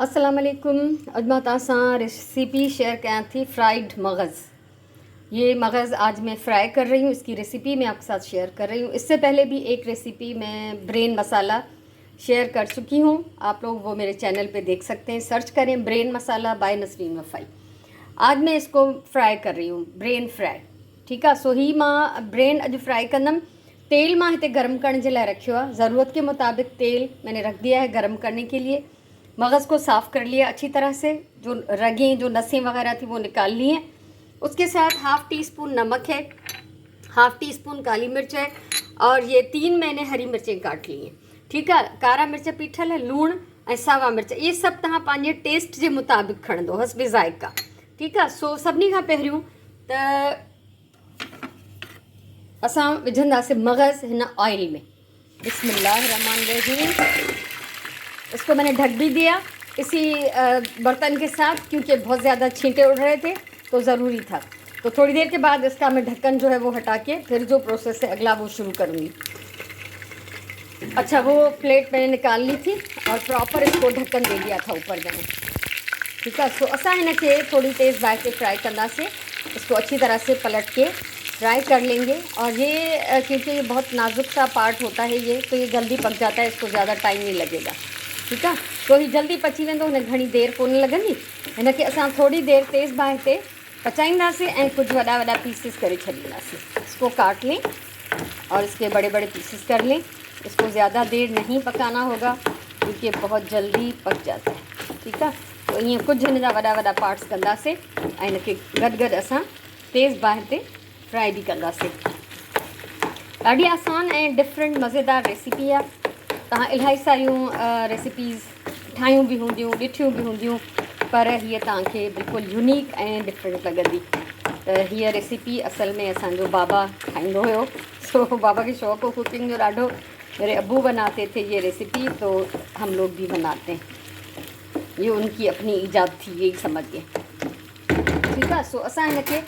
अस्सलाम वालेकुम। अॼु मां तव्हां सां रेसिपी शेयर कयां थी फ्राइड मगज़। ये मगज़ आज मैं फ्राई कर रही हूँ, इसकी रेसिपी मैं आपके साथ शेयर कर रही हूँ। इससे पहले भी एक रेसिपी मैं ब्रेन मसाला शेयर कर चुकी हूँ, आप लोग वो मेरे चैनल पे देख सकते हैं, सर्च करें ब्रेन मसाला बाय नसरीन वफ़ाई। आज मैं इसको फ्राई कर रही हूँ, ब्रेन फ्राई। ठीक है, सो ही मां ब्रेन अॼु फ्राई कंदमि। तेल मां हिते गरम करण जे लाइ रखियो आहे, ज़रूरत के मुताबिक तेल मैंने रख दिया है गरम करने के लिए। मगज़ को साफ़ कर लिया अच्छी तरह से, जो रगें जो नसें वगैरह थी वो निकाल ली हैं। उसके साथ हाफ़ टी स्पून नमक है, हाफ़ टी स्पून काली मिर्च है, और ये 3 मैंने हरी मिर्चें काट ली हैं। ठीक है, कारा मिर्च पीठल है, लूण ऐं सावा मिर्च, ये सभु तव्हां पंहिंजे टेस्ट जे मुताबिक खणंदो, हस्बे ज़ाइक़ा। ठीक है, सो सभिनी खां पहिरियों त असां विझंदासीं मगज़ हिन ऑयल में। बिस्मिल्लाहिर्रहमानिर्रहीम। इसको मैंने ढक भी दिया इसी बर्तन के साथ, क्योंकि बहुत ज़्यादा छींटे उड़ रहे थे तो ज़रूरी था। तो थोड़ी देर के बाद इसका मैं ढक्कन जो है वो हटा के फिर जो प्रोसेस है अगला वो शुरू करूँगी। अच्छा, वो प्लेट मैंने निकाल ली थी और प्रॉपर इसको ढक्कन दे दिया था ऊपर मैंने। ठीक है, सो असां हिनखे थोड़ी तेज़ बाहि पे फ्राई कंदासीं। इसको अच्छी तरह से पलट के फ्राई कर लेंगे। और ये क्योंकि ये बहुत नाजुक सा पार्ट होता है ये, तो ये जल्दी पक जाता है, इसको ज़्यादा टाइम नहीं लगेगा। ठीक है, तो ही जल्दी पची वेंदो, हिन घणी देर कोन लॻंदी। हिनखे असां थोड़ी देर तेज़ बाहि ते पचाईंदासीं ऐं कुछ वॾा वॾा पीसेस करे छॾींदासीं। इसको काट लें और इसके बड़े बड़े पीसेस कर लें। इसको ज़्यादा देर नहीं पकाना होगा क्योंकि बहुत जल्दी पक जाता है। ठीक है, तो ईअं कुछ हिन जा वॾा वॾा पार्ट्स कंदासीं ऐं हिनखे गॾु असां तेज़ बाहि ते फ्राई भी कंदासीं। ॾाढी आसान ऐं डिफरेंट मज़ेदार रेसिपी आहे। तव्हां इलाही सारियूं रेसिपीज़ ठाहियूं बि हूंदियूं, ॾिठियूं बि हूंदियूं, पर हीअ तव्हांखे बिल्कुलु यूनिक ऐं डिफरेंट लॻंदी। त हीअ रेसिपी असल में असांजो बाबा ठाहींदो हुयो। सो बाबा खे शौक़ु हो कुकिंग जो ॾाढो। मेरे अब्बू बनाते थे ये रेसिपी, तो हम लोग भी बनाते हैं। ये उनकी अपनी ईजाद थी, यही समझिए। ठीक है, सो असां हिनखे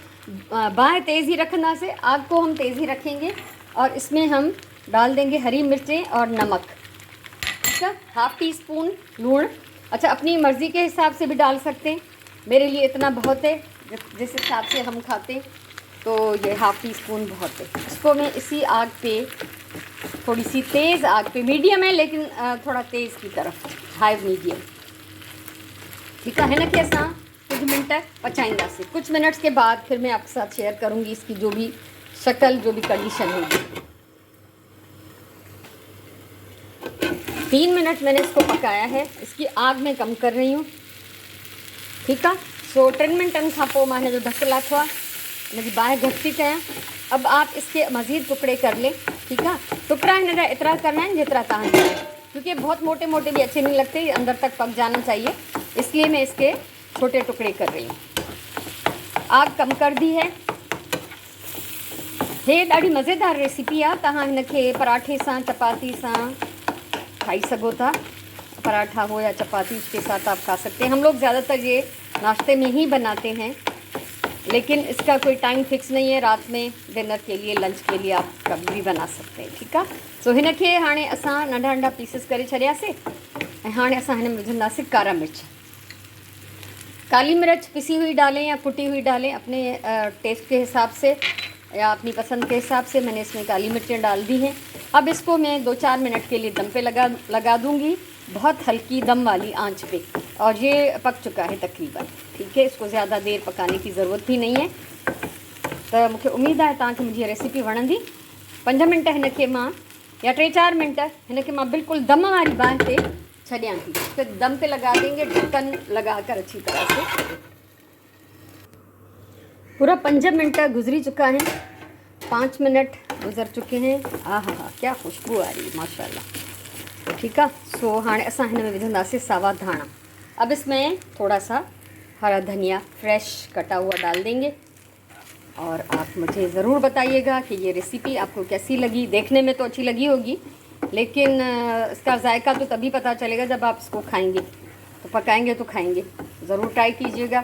बाहि तेज़ ही रखंदासीं, आग को हम तेज़ ही रखेंगे और इसमें हम डाल देंगे हरी मिर्चें और नमक। ठीक है, हाफ़ टी स्पून लूण। अच्छा, अपनी मर्ज़ी के हिसाब से भी डाल सकते हैं, मेरे लिए इतना बहुत है, जिस हिसाब से हम खाते हैं, तो ये हाफ़ टी स्पून बहुत है। इसको मैं इसी आग पे, थोड़ी सी तेज़ आग पे, मीडियम है लेकिन थोड़ा तेज़ की तरफ, हाई मीडियम। ठीक है, हिनखे असां कुछ मिनट पचाईंदासीं। कुछ मिनट्स के बाद फिर मैं आपके साथ शेयर करूँगी इसकी जो भी शक्ल, जो भी कंडीशन होगी। 3 मिनट मैंने इसको पकाया है, इसकी आग मैं कम कर रही हूँ। ठीक है, सो 3 मिनटनि खां पोइ मां हिनजो ढक लाथो आहे, हिनजी बाहि घटि थी कयां। अब आप इसके मज़ीद टुकड़े कर लें। ठीक है, टुकड़ा हिन जा एतिरा करना है जितना तव्हांखे, क्योंकि बहुत मोटे मोटे भी अच्छे नहीं लगते, अंदर तक पक जाना चाहिए, इसलिए मैं इसके छोटे टुकड़े कर रही हूँ। आग कम कर दी है। हे ॾाढी मज़ेदार रेसिपी आहे। तव्हां हिनखे पराठे सां, चपाती सां खाई सको था। पराठा हो या चपाती के साथ आप खा सकते हैं। हम लोग ज़्यादातर ये नाश्ते में ही बनाते हैं, लेकिन इसका कोई टाइम फिक्स नहीं है। रात में डिनर के लिए, लंच के लिए आप कभी भी बना सकते हैं। ठीक है, सो हिनखे हाणे असां नंढा नंढा पीसेस करे छॾियासीं ऐं हाणे असां हिन में विझंदासीं कारा मिर्च। काली मिर्च पिसी हुई डालें या कुटी हुई डालें, अपने टेस्ट के हिसाब से या अपनी पसंद के हिसाब से। मैंने इसमें काली मिर्चें डाल दी हैं। अब इसको मैं 2-4 मिनट के लिए दम पे लगा दूँगी, बहुत हल्की दम वाली आंच पे, और ये पक चुका है तकरीबन। ठीक है, इसको ज़्यादा देर पकाने की ज़रूरत भी नहीं है। तो मुझे उम्मीद है तव्हांखे मुंहिंजी रेसिपी वणंदी। 5 मिनट हिनखे मां, या 3-4 मिनट हिनखे मां बिल्कुल दम वारी बाहि पे छॾियां थी। फिर दम पे लगा देंगे, ढक्कन लगा कर अच्छी तरह से। पूरा 5 मिनट गुजरी चुका है, 5 मिनट गुजर चुके हैं। हा, क्या खुशबू आ रही है माशाल्लाह। ठीक है, सो हाणे असां हिन में विझंदासीं सावा धाणा। अब इसमें थोड़ा सा हरा धनिया फ्रेश कटा हुआ डाल देंगे। और आप मुझे ज़रूर बताइएगा कि ये रेसिपी आपको कैसी लगी। देखने में तो अच्छी लगी होगी, लेकिन इसका जायका तो तभी पता चलेगा जब आप इसको खाएंगे। तो पकाएंगे तो खाएंगे, ज़रूर ट्राई कीजिएगा।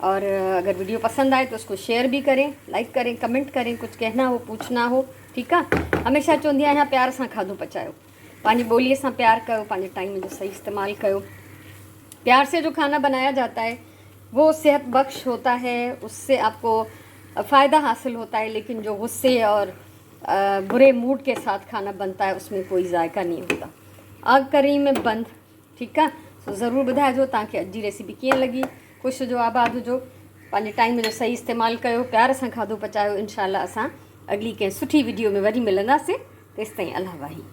और अगर वीडियो पसंद आए तो उसको शेयर भी करें, लाइक करें, कमेंट करें, कुछ कहना हो, पूछना हो। ठीक है, हमेशा चवंदी आहियां प्यार सां खाधो पचायो, पंहिंजी ॿोलीअ सां प्यार कयो, पंहिंजे टाइम जो सही इस्तेमालु कयो। प्यार से जो खाना बनाया जाता है वो सेहत बख्श होता है, उससे आपको फ़ायदा हासिल होता है। लेकिन जो गुस्से और बुरे मूड के साथ खाना बनता है उसमें कोई जायका नहीं होता। आग करी में बंद, ठीक है। सो ज़रूर ॿुधाइजो तव्हांखे अॼु जी रेसिपी कीअं लॻी। ख़ुशि हुजो, आबाद हुजो, पंहिंजे टाइम जो सही इस्तेमालु कयो, प्यार सां खाधो पचायो। इंशाल्लाह असां अगली कंहिं सुठी वीडियो में वरी मिलंदासीं। तेसिताईं अल्लाह वाही।